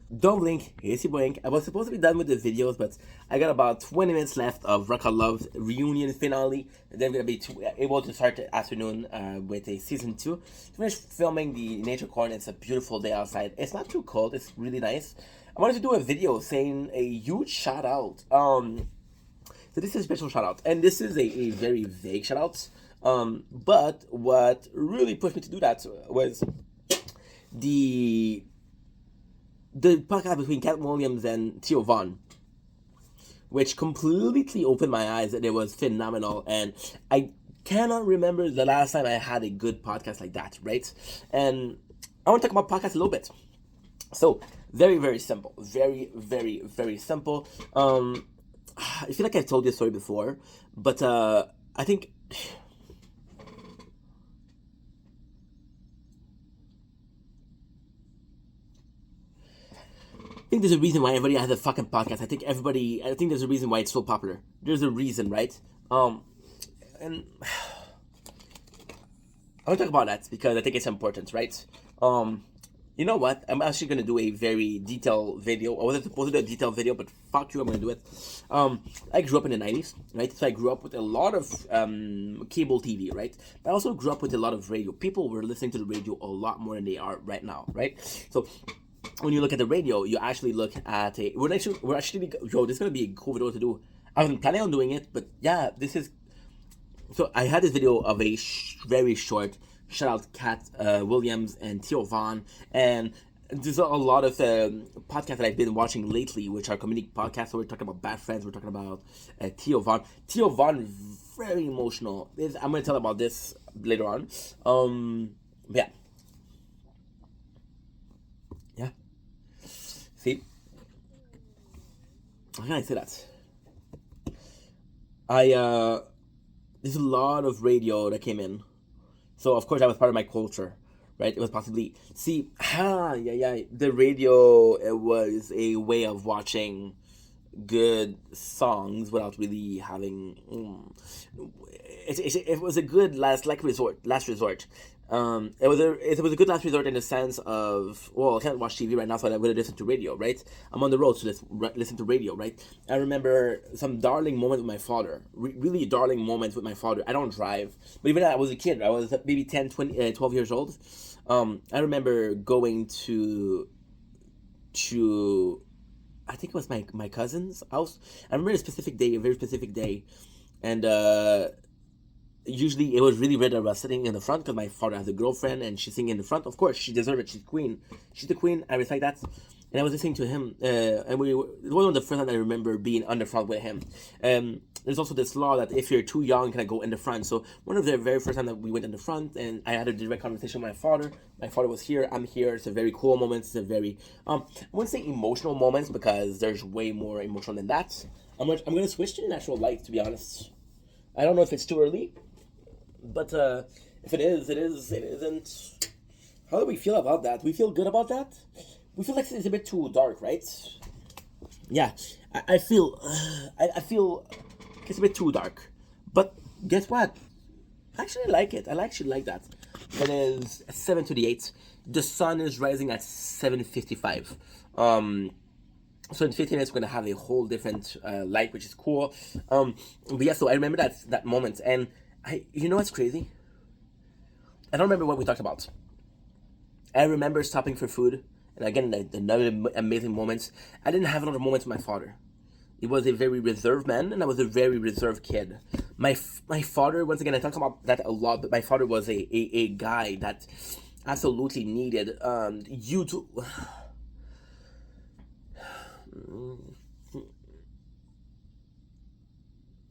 Don't blink, it's your boink. I was supposed to be done with the videos, but I got about 20 minutes left of Rock of Love's reunion finale. And then I'm gonna be able to start the afternoon with a season 2. Finish filming the nature corn. It's a beautiful day outside. It's not too cold, it's really nice. I wanted to do a video saying a huge shout out. So this is a special shout out, and this is a very vague shout out. But what really pushed me to do that was the the podcast between Cat Williams and Theo Vaughn, which completely opened my eyes, and it was phenomenal. And I cannot remember the last time I had a good podcast like that, right? And I want to talk about podcasts a little bit. So, very, very simple. Very, very, very simple. I feel like I've told this story before, but I think there's a reason why everybody has a fucking podcast. I think there's a reason why it's so popular. There's a reason, right? And I want to talk about that because I think it's important, right? You know what? I'm actually gonna do a very detailed video. I wasn't supposed to do a detailed video, but fuck you, I'm gonna do it. I grew up in the '90s, right? So I grew up with a lot of cable TV, right? But I also grew up with a lot of radio. People were listening to the radio a lot more than they are right now, right? So when you look at the radio, you actually look at we're actually yo, this is gonna be a cool video to do. I wasn't planning on doing it, but yeah, this is. So I had this video of a very short shout out Cat Williams and Theo Vaughn, and there's a lot of podcasts that I've been watching lately, which are comedic podcasts. So we're talking about Bad Friends, we're talking about Theo Vaughn. Theo Vaughn, very emotional. I'm gonna tell about this later on. Yeah. Yeah. See, how can I say that? There's a lot of radio that came in, so of course that was part of my culture, right? It was possibly yeah. The radio, it was a way of watching good songs without really having. It was a good last resort. It was a good last resort in the sense of, well, I can't watch TV right now, so I'm gonna listen to radio, right? I'm on the road, so listen to radio, right? I remember some darling moments with my father, really darling moments with my father. I don't drive, but even when I was a kid, I was maybe 10, 20, 12 years old. I remember going to I think it was my cousin's house. I remember a very specific day, and usually it was really weird that I was sitting in the front because my father has a girlfriend and she's sitting in the front. Of course, she deserves it. She's queen. She's the queen. I respect that. And I was listening to him, and it was one of the first time I remember being on the front with him. There's also this law that if you're too young, can I go in the front? So one of the very first time that we went in the front, and I had a direct conversation with my father. My father was here. I'm here. It's a very cool moment. It's a very I wouldn't say emotional moments because there's way more emotional than that. I'm gonna switch to the natural light, to be honest. I don't know if it's too early, but if it is, it is. It isn't. How do we feel about that? We feel good about that. We feel like it's a bit too dark, right? Yeah, I feel. I feel it's a bit too dark. But guess what? I actually like it. I actually like that. It is 7:28. The sun is rising at 7:55. So in 15 minutes we're gonna have a whole different light, which is cool. But yeah, so I remember that moment, and you know what's crazy? I don't remember what we talked about. I remember stopping for food, and again, another amazing moments. I didn't have another moments with my father. He was a very reserved man, and I was a very reserved kid. My father, once again, I talk about that a lot, but my father was a guy that absolutely needed you to.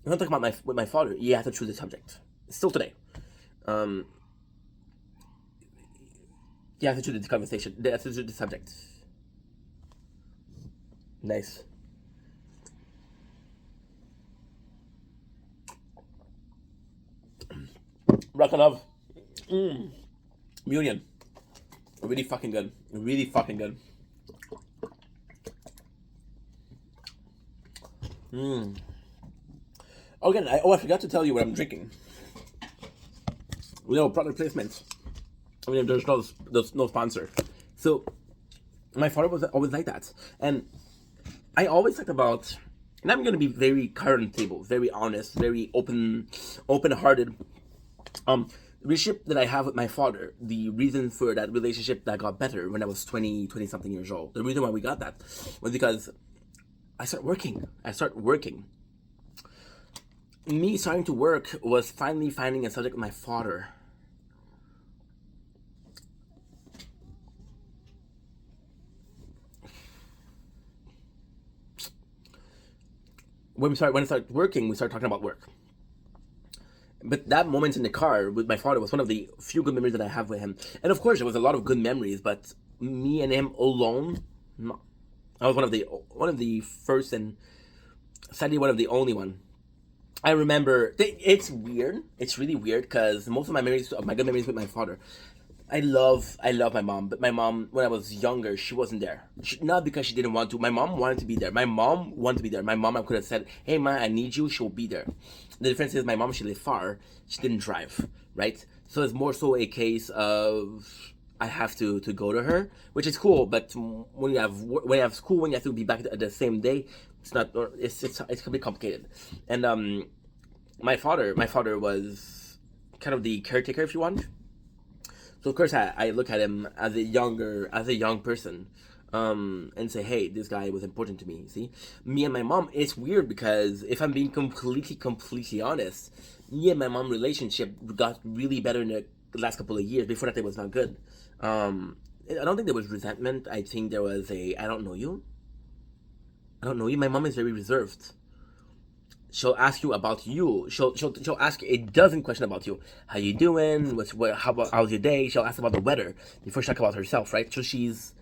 When I talk about with my father, you have to choose a subject. Still today, um, you have to choose the conversation. You have to choose the subject. Nice. Rock and love. Reunion. Really fucking good. Really fucking good. Again, I forgot to tell you what I'm drinking. Product placement. I mean, there's no sponsor. So, My father was always like that, and I always talked about, and I'm gonna be very current table, very honest, very open-hearted. The relationship that I have with my father, the reason for that relationship that got better when I was 20 something years old, the reason why we got that was because I started working. Me starting to work was finally finding a subject with my father. When I started working, we started talking about work. But that moment in the car with my father was one of the few good memories that I have with him. And of course, there was a lot of good memories, but me and him alone, no. I was one of the first, and sadly one of the only one. I remember it's weird. It's really weird because most of my good memories with my father. I love my mom, but my mom, when I was younger, she wasn't there. Not because she didn't want to. My mom wanted to be there. My mom wanted to be there. My mom, I could have said, "Hey, ma, I need you." She'll be there. The difference is, my mom, she lived far. She didn't drive, right? So it's more so a case of I have to go to her, which is cool. But when you have school, when you have to be back at the same day, it's not. It's gonna be complicated. And my father was kind of the caretaker, if you want. So of course I look at him as a young person, and say, hey, this guy was important to me. See, me and my mom. It's weird because if I'm being completely honest, me and my mom relationship got really better in the last couple of years. Before that, it was not good. I don't think there was resentment. I think there was a I don't know you. I don't know you. My mom is very reserved. She'll ask you about you. She'll ask you a dozen questions about you. How you doing? How's your day? She'll ask about the weather before she talk about herself, right? So she's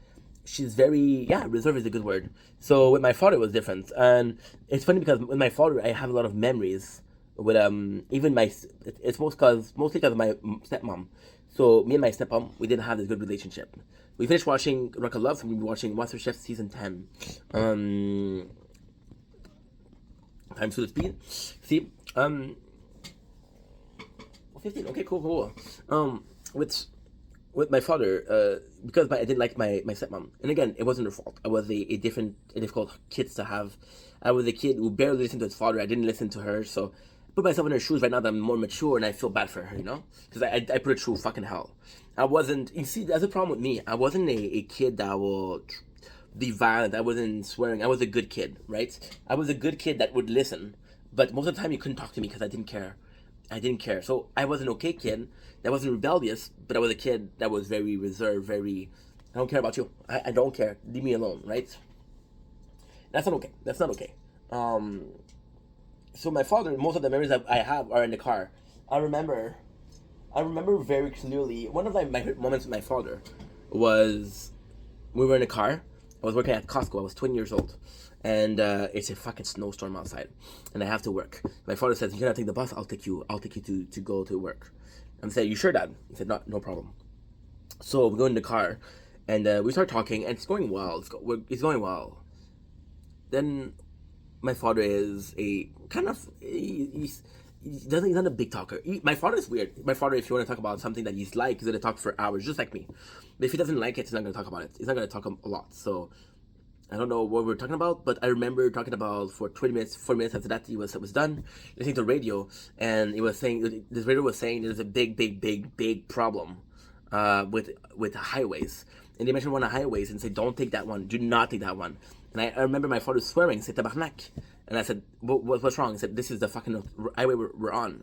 very, yeah, reserved is a good word. So with my father it was different, and it's funny because with my father I have a lot of memories with even my it's mostly because of my stepmom. So me and my stepmom, we didn't have this good relationship. We finished watching Rock of Love, and we were watching MasterChef season 10. Times to the speed. See, 15. Okay, cool. With my father, because I didn't like my stepmom, and again, it wasn't her fault. I was a difficult kid to have. I was a kid who barely listened to his father. I didn't listen to her, so I put myself in her shoes right now that I'm more mature, and I feel bad for her, because I put her through fucking hell. I wasn't. You see, that's a problem with me. I wasn't a kid that will be violent. I wasn't swearing. I was a good kid, right? I was a good kid that would listen, but most of the time you couldn't talk to me because I didn't care. I didn't care. So I was an okay kid that wasn't rebellious, but I was a kid that was very reserved, very, I don't care about you. I don't care. Leave me alone, right? That's not okay. That's not okay. So my father, most of the memories that I have are in the car. I remember, I remember very clearly, one of my moments with my father was we were in a car. I was working at Costco. I was 20 years old. And it's a fucking snowstorm outside. And I have to work. My father says, "You cannot take the bus. I'll take you to go to work." I'm saying, "You sure, Dad?" He said, no problem." So we go in the car. And we start talking. And it's going well. It's going well. Then my father is a kind of... He's not a big talker. My father is weird. My father, if you want to talk about something that he's like, he's going to talk for hours, just like me. But if he doesn't like it, he's not going to talk about it. He's not going to talk a lot. So I don't know what we're talking about, but I remember talking about for 20 minutes, 4 minutes after that, it was done, listening to the radio, and it was saying, this radio was saying there's a big problem with highways. And they mentioned one of the highways and said, don't take that one, do not take that one. And I remember my father swearing, said tabarnak. And I said, what's wrong? He said, this is the fucking highway we're on.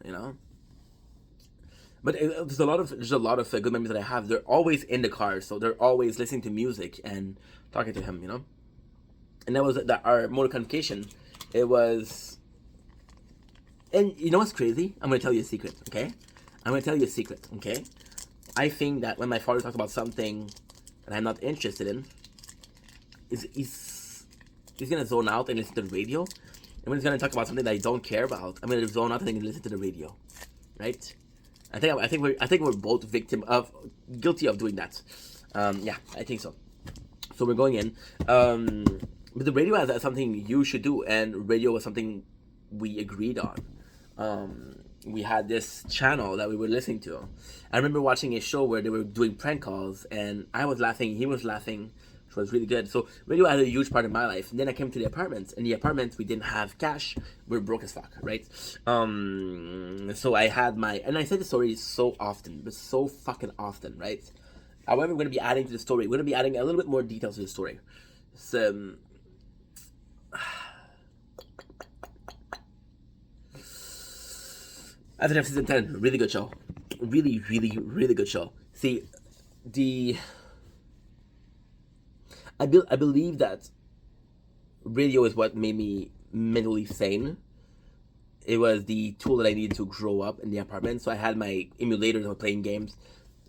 But there's a lot of good memories that I have. They're always in the car, so they're always listening to music and talking to him. And that was our mode of communication. It was, and you know what's crazy? I'm gonna tell you a secret, okay? I think that when my father talks about something that I'm not interested in, he's gonna zone out and listen to the radio. And when he's gonna talk about something that I don't care about, I'm gonna zone out and listen to the radio, right? I think we're both guilty of doing that. Yeah, I think so. So we're going in. But the radio is something you should do, and radio was something we agreed on. We had this channel that we were listening to. I remember watching a show where they were doing prank calls, and I was laughing, he was laughing. which was really good. So radio had a huge part of my life. And then I came to the apartment. In the apartment, we didn't have cash. We were broke as fuck, right? So I had and I say the story so often, but so fucking often, right? However, we're going to be adding to the story. We're going to be adding a little bit more details to the story. So, After Death Season 10, really good show. Really, really, really good show. See, I believe that radio is what made me mentally sane. It was the tool that I needed to grow up in the apartment. So I had my emulators of playing games.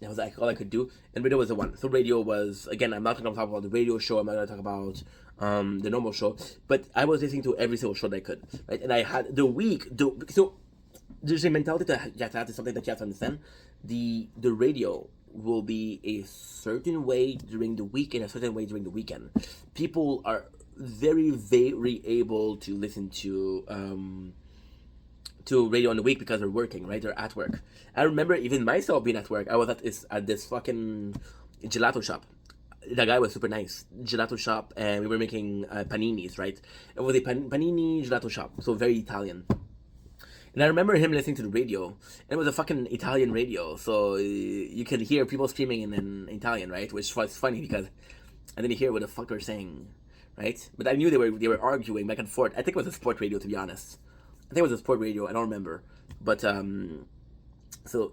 That was like all I could do. And radio was the one. So radio was, again, I'm not going to talk about the radio show. I'm not going to talk about the normal show. But I was listening to every single show that I could. Right? And I had so there's a mentality that you have to have, something that you have to understand. The radio will be a certain way during the week and a certain way during the weekend. People are very, very able to listen to radio on the week because they're working, right? They're at work. I remember even myself being at work. I was at this fucking gelato shop. The guy was super nice. Gelato shop, and we were making paninis, right? It was a panini gelato shop, so very Italian. And I remember him listening to the radio, and it was a fucking Italian radio, so you could hear people screaming in Italian, right? Which was funny because I didn't hear what the fuck they were saying, right? But I knew they were arguing back and forth. I think it was a sport radio, to be honest. I think it was a sport radio. I don't remember, but so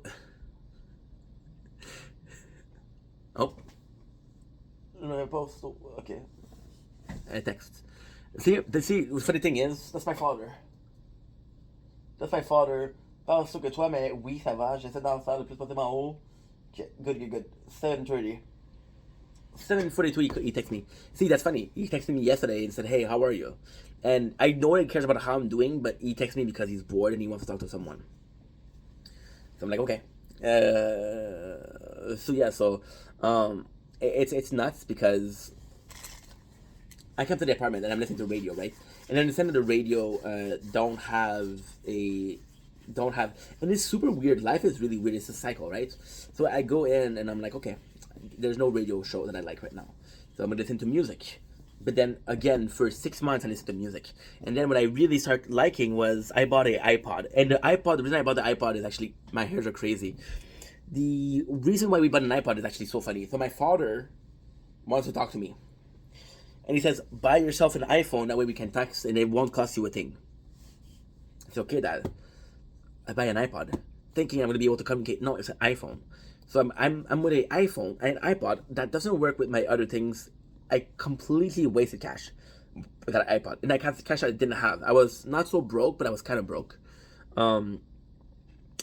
oh, okay. I text. See, the funny thing is, that's my father. That's my father. Pense ça que toi, mais oui, ça va. J'essaie d'en faire le plus possible en haut. Okay, good. 7:30. 7:42, he texted me. See, that's funny. He texted me yesterday and said, hey, how are you? And I know he cares about how I'm doing, but he texted me because he's bored and he wants to talk to someone. So I'm like, okay. It's nuts because I come to the apartment and I'm listening to radio, right? And I understand that the radio don't have, and it's super weird. Life is really weird. It's a cycle, right? So I go in and I'm like, okay, there's no radio show that I like right now. So I'm gonna listen to music. But then again, for 6 months I listened to music. And then what I really started liking was I bought an iPod. And the reason I bought the iPod is actually, my hairs are crazy. The reason why we bought an iPod is actually so funny. So my father wants to talk to me. And he says, buy yourself an iPhone, that way we can text and it won't cost you a thing. It's okay, Dad. I buy an iPod, thinking I'm going to be able to communicate. No, it's an iPhone. So I'm with an iPhone and an iPod that doesn't work with my other things. I completely wasted cash with that iPod. And that cash I didn't have. I was not so broke, but I was kind of broke. I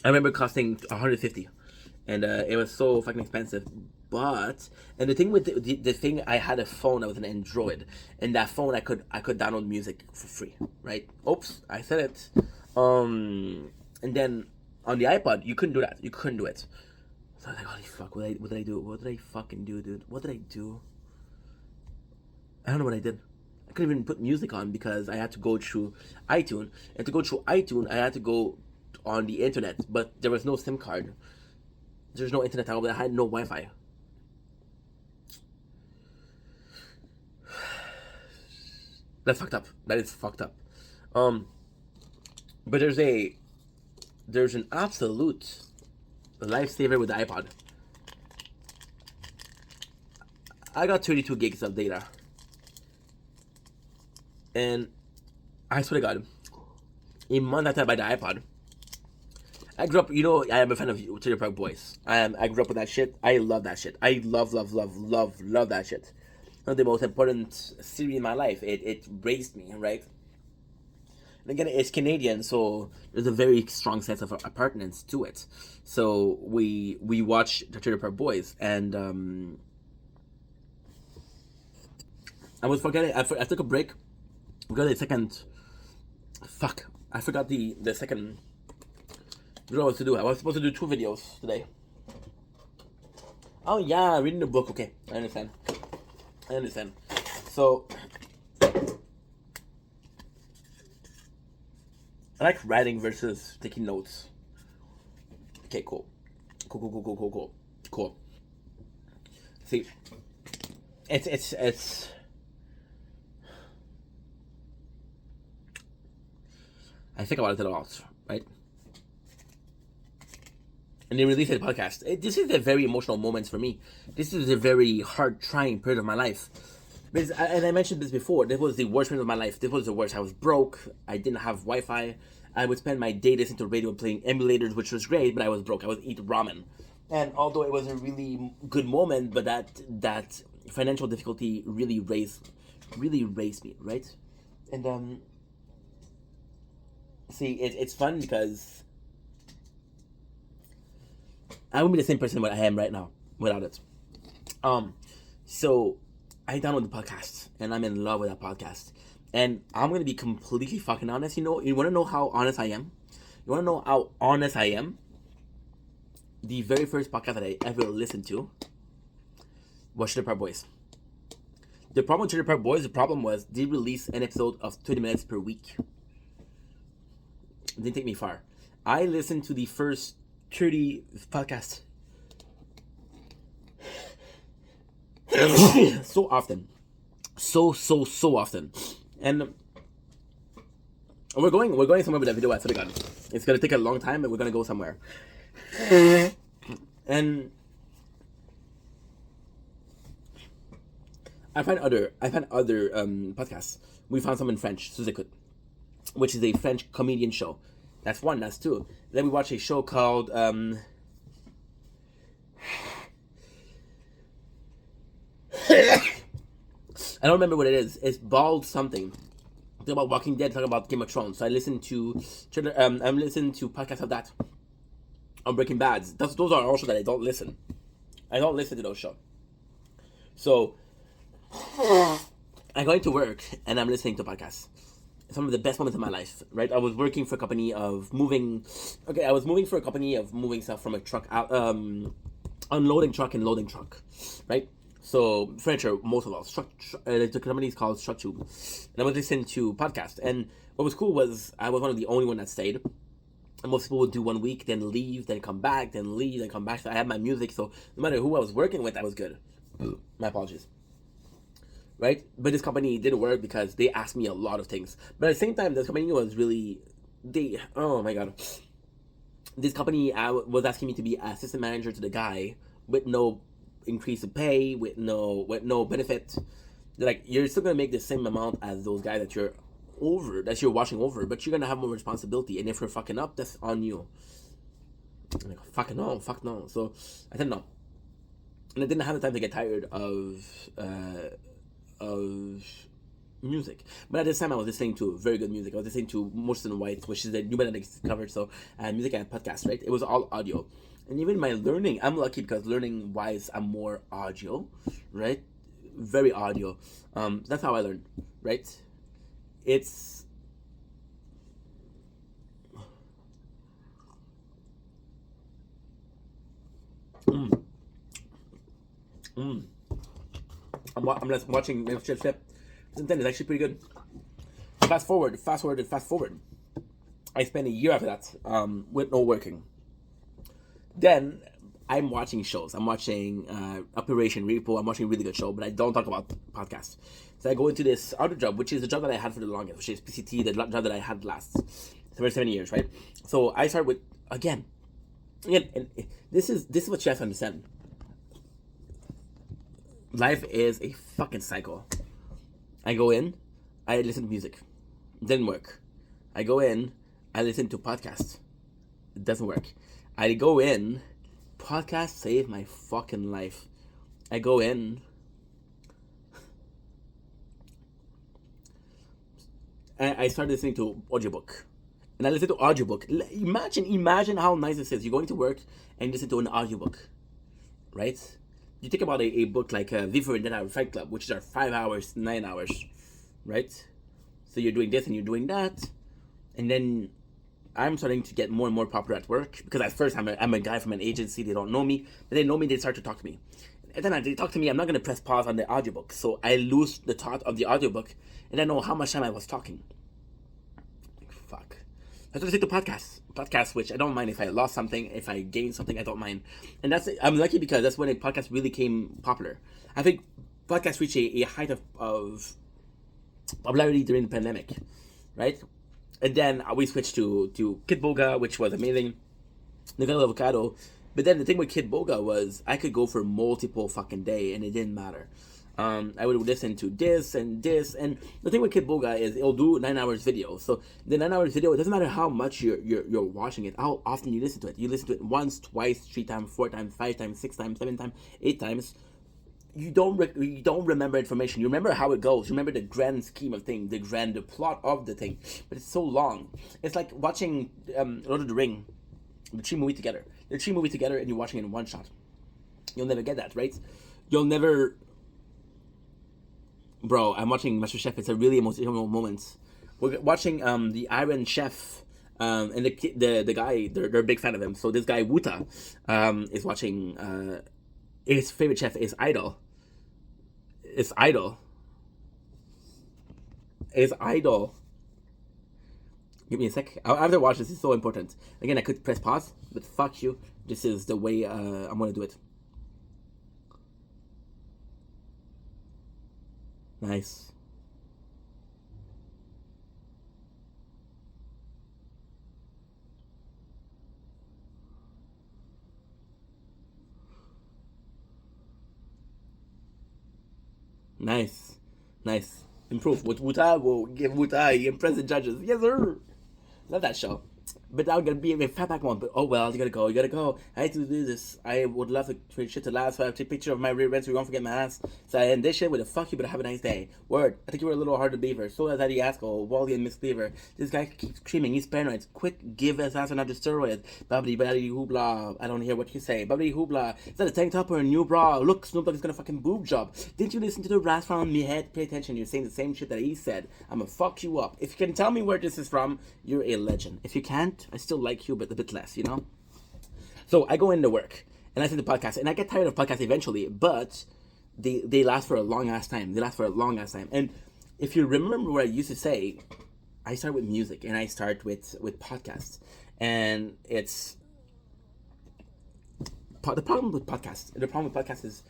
remember costing $150. And it was so fucking expensive. And the thing with the thing, I had a phone that was an Android, and that phone I could download music for free, right? Oops, I said it. And then on the iPod, you couldn't do that. You couldn't do it. So I was like, holy fuck, what did I do? What did I fucking do, dude? What did I do? I don't know what I did. I couldn't even put music on because I had to go through iTunes, and to go through iTunes, I had to go on the internet, but there was no SIM card. There's no internet out there. I had no Wi-Fi. That's fucked up. That is fucked up. But there's an absolute lifesaver with the iPod. I got 32 gigs of data. And I swear to God, a month after I buy the iPod, I grew up, I am a fan of Trailer Park Boys. I grew up with that shit. I love that shit. I love that shit. One of the most important series in my life. It raised me, right? And again, it's Canadian, so there's a very strong sense of appartenance to it. So we watch the Trailer Park Boys, and I was forgetting. I took a break. I got a second. Fuck! I forgot the second. What I was to do. I was supposed to do 2 videos today. Oh yeah, reading the book. Okay, I understand. So I like writing versus taking notes. Okay, cool. See, it's. I think about it a lot, right? And they released a podcast. This is a very emotional moment for me. This is a very hard, trying period of my life. Because, and I mentioned this before. This was the worst period of my life. This was the worst. I was broke. I didn't have Wi-Fi. I would spend my day listening to radio, playing emulators, which was great. But I was broke. I would eat ramen. And although it was a really good moment, but that financial difficulty really raised me, right? And see, it's fun because I wouldn't be the same person what I am right now without it. So I downloaded the podcast and I'm in love with that podcast. And I'm gonna be completely fucking honest. You wanna know how honest I am? You wanna know how honest I am? The very first podcast that I ever listened to was Trailer Park Boys. The problem with Trailer Park Boys, the problem was they released an episode of 20 minutes per week. It didn't take me far. I listened to the first 30 podcasts so often. So often. And we're going somewhere with that video, I swear to God. It's gonna take a long time, but we're gonna go somewhere. And I find other podcasts. We found some in French, Sous-Écoute, which is a French comedian show. That's one, that's two. Then we watch a show called I don't remember what it is. It's Bald something. Talk about Walking Dead, talk about Game of Thrones. So I listen to I'm listening to podcasts of that. On Breaking Bad. Those are also that I don't listen. I don't listen to those shows. So I'm going to work and I'm listening to podcasts. Some of the best moments of my life, right? I was working for a company of moving. Okay, I was moving for a company of moving stuff from a truck out, unloading truck and loading truck, right? So furniture, most of us. The company is called Truck Tube, and I was listening to podcasts. And what was cool was I was one of the only one that stayed. And most people would do 1 week, then leave, then come back, then leave, then come back. So I had my music, so no matter who I was working with, I was good. My apologies. Right? But this company didn't work because they asked me a lot of things. But at the same time, this company was really... oh my God. This company was asking me to be assistant manager to the guy with no increase of pay, with no benefit. They're like, you're still going to make the same amount as those guys that you're watching over, but you're going to have more responsibility. And if you're fucking up, that's on you. I'm like, fuck no. So I said no. And I didn't have the time to get tired of music. But at this time I was listening to very good music. I was listening to Morrison White, which is the new band that I discovered, so music and podcast, right? It was all audio. And even my learning, I'm lucky because learning wise I'm more audio, right? Very audio. That's how I learned, right? It's I'm just watching Chip. Since then, it's actually pretty good. Fast forward. I spent a year after that with no working. Then I'm watching shows. I'm watching Operation Repo. I'm watching a really good show, but I don't talk about podcasts. So I go into this other job, which is the job that I had for the longest, which is PCT, the job that I had last for 7 years, right? So I start with again, and this is what you have to understand. Life is a fucking cycle. I go in, I listen to music. Didn't work. I go in, I listen to podcasts. It doesn't work. I go in, podcasts save my fucking life. I go in, I started listening to audiobook. And I listen to audiobook. Imagine how nice this is. You're going to work and you listen to an audiobook, right? You think about a book like V for Vendetta, Fight Club, which are 5 hours, 9 hours, right? So you're doing this and you're doing that, and then I'm starting to get more and more popular at work because at first I'm a guy from an agency. They don't know me, but they know me. They start to talk to me, and then they talk to me. I'm not gonna press pause on the audiobook, so I lose the thought of the audiobook, and I know how much time I was talking. Fuck. I listen to podcasts, which I don't mind if I lost something, if I gained something, I don't mind. And I'm lucky because that's when a podcast really came popular. I think podcast reached a height of popularity during the pandemic, right? And then we switched to Kid Boga, which was amazing. Nicole Avocado. But then the thing with Kid Boga was I could go for multiple fucking day and it didn't matter. I would listen to this and this, and the thing with Kid Boga is it'll do 9 hours video. So the 9 hours video, it doesn't matter how much you're watching it, how often you listen to it. You listen to it once, twice, 3 times, 4 times, 5 times, 6 times, 7 times, 8 times. You don't remember information. You remember how it goes. You remember the grand scheme of things, the plot of the thing. But it's so long. It's like watching Lord of the Ring, the three movie together. The three movie together, and you're watching it in one shot. You'll never get that, right? You'll never. Bro, I'm watching MasterChef. It's a really emotional moment. We're watching the Iron Chef. And the guy, they're a big fan of him. So this guy Wuta is watching. His favorite chef is Idol. It's Idol. It's Idol. Give me a sec. I have to watch this. It's so important. Again, I could press pause, but fuck you. This is the way I'm gonna do it. Nice. Nice. Nice. Improve. With Wuta, will give Wuta, impress the judges. Yes, sir. Love that show. But I'm gonna be a fat back one. But oh well, you gotta go. You gotta go. I hate to do this. I would love to create shit to last. So I have to take a picture of my rear end so you won't forget my ass. So I end this shit with a fuck you, but have a nice day. Word. I think you were a little hard to beaver. So is Eddie Asco, Wally and Miss Cleaver. This guy keeps screaming. He's paranoid. Quick, give his ass another steroid. Babbity babbity hoopla. I don't hear what you say. Babbity hoopla. Is that a tank top or a new bra? Look, Snoop Dogg is gonna fucking boob job. Didn't you listen to the rasp from me head? Pay attention. You're saying the same shit that he said. I'm gonna fuck you up. If you can tell me where this is from, you're a legend. If you can't, I still like you, but a bit less, you know? So I go into work and I listen to podcasts and I get tired of podcasts eventually, but they last for a long ass time. They last for a long ass time. And if you remember what I used to say, I start with music and I start with podcasts. And it's the problem with podcasts. The problem with podcasts is,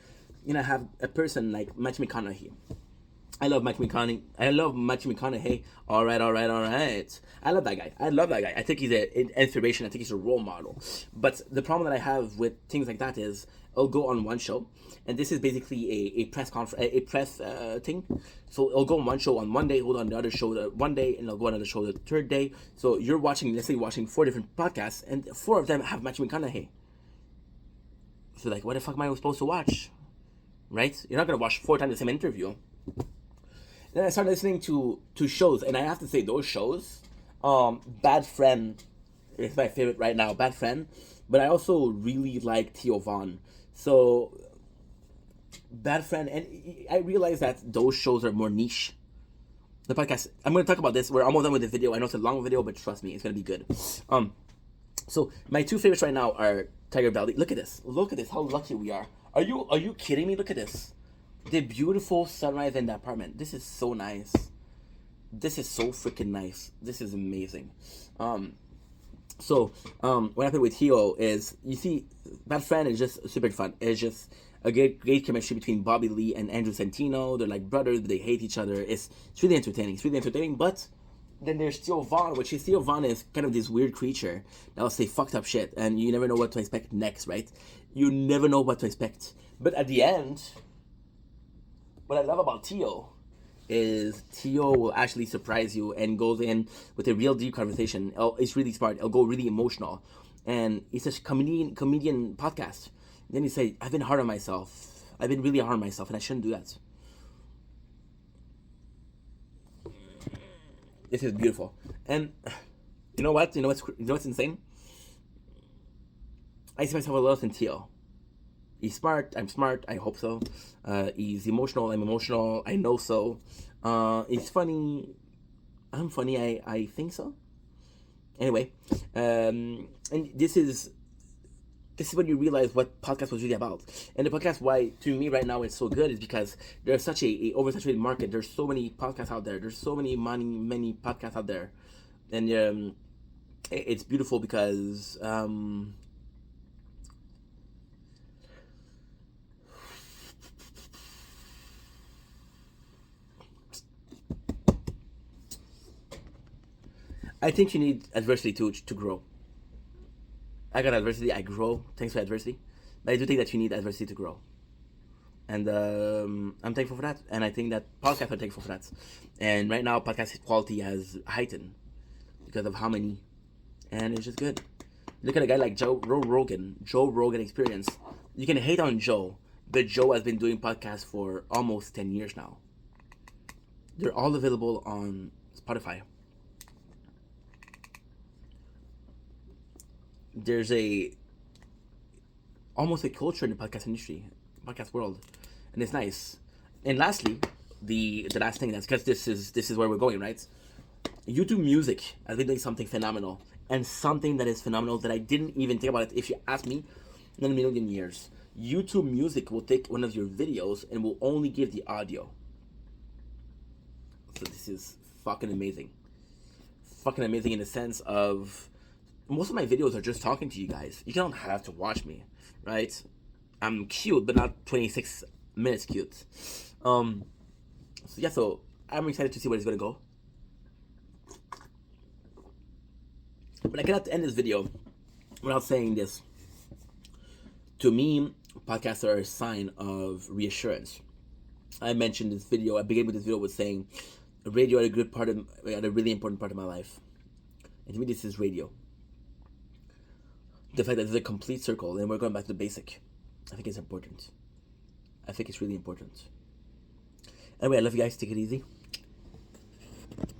you know, I have a person like Matthew McConaughey. I love Matthew McConaughey. I love Matthew McConaughey. All right, all right, all right. I love that guy. I love that guy. I think he's an inspiration. I think he's a role model. But the problem that I have with things like that is I'll go on one show, and this is basically a press conference, a press thing. So I'll go on one show on one day, hold on the other show one day, and I'll go on another show the third day. So you're watching, let's say, watching 4 different podcasts, and 4 of them have Matthew McConaughey. So like, what the fuck am I supposed to watch? Right? You're not gonna watch 4 times the same interview. Then I started listening to shows, and I have to say those shows, Bad Friend is my favorite right now, Bad Friend, but I also really like Theo Von. So Bad Friend, and I realize that those shows are more niche. The podcast, I'm going to talk about this. We're almost done with the video. I know it's a long video, but trust me, it's going to be good. So my 2 favorites right now are Tiger Belly. Look at this. Look at this. How lucky we are. Are you kidding me? Look at this. The beautiful sunrise in the apartment. This is so nice. This is so freaking nice. This is amazing. So what happened with Hio is, you see, Bad Friend is just super fun. It's just a great chemistry between Bobby Lee and Andrew Santino. They're like brothers, but they hate each other. It's really entertaining. It's really entertaining. But then there's Theo Von, which is Theo Von is kind of this weird creature that will say fucked up shit, and you never know what to expect next, right? You never know what to expect. But at the end, what I love about Theo is Theo will actually surprise you and goes in with a real deep conversation. It's really smart. It'll go really emotional. And it's a comedian podcast. Then he say, I've been hard on myself. I've been really hard on myself, and I shouldn't do that. This is beautiful. And you know what? You know what's insane? I see myself a lot in Theo. He's smart. I'm smart. I hope so. He's emotional. I'm emotional. I know so. He's funny. I'm funny. I think so. Anyway, and this is when you realize what podcast was really about. And the podcast, why to me right now it's so good, is because there's such a oversaturated market. There's so many podcasts out there. There's so many podcasts out there, and it's beautiful because I think you need adversity to grow. I got adversity, I grow thanks to adversity. But I do think that you need adversity to grow. And I'm thankful for that. And I think that podcasts are thankful for that. And right now, podcast quality has heightened because of how many. And it's just good. Look at a guy like Joe Rogan Experience. You can hate on Joe, but Joe has been doing podcasts for almost 10 years now. They're all available on Spotify. There's almost a culture in the podcast industry, podcast world, and it's nice. And lastly, the last thing, that's because this is where we're going, right? YouTube Music has been doing something phenomenal, and something that is phenomenal that I didn't even think about it. If you ask me, in a million years, YouTube Music will take one of your videos and will only give the audio. So this is fucking amazing. Fucking amazing in the sense of most of my videos are just talking to you guys. You don't have to watch me, right? I'm cute, but not 26 minutes cute. So I'm excited to see where it's gonna go. But I cannot end this video without saying this. To me, podcasts are a sign of reassurance. I mentioned this video. I began with this video with saying, radio had a really important part of my life. And to me, this is radio. The fact that there's a complete circle and we're going back to the basic, I think it's important. I think it's really important. Anyway, I love you guys. Take it easy.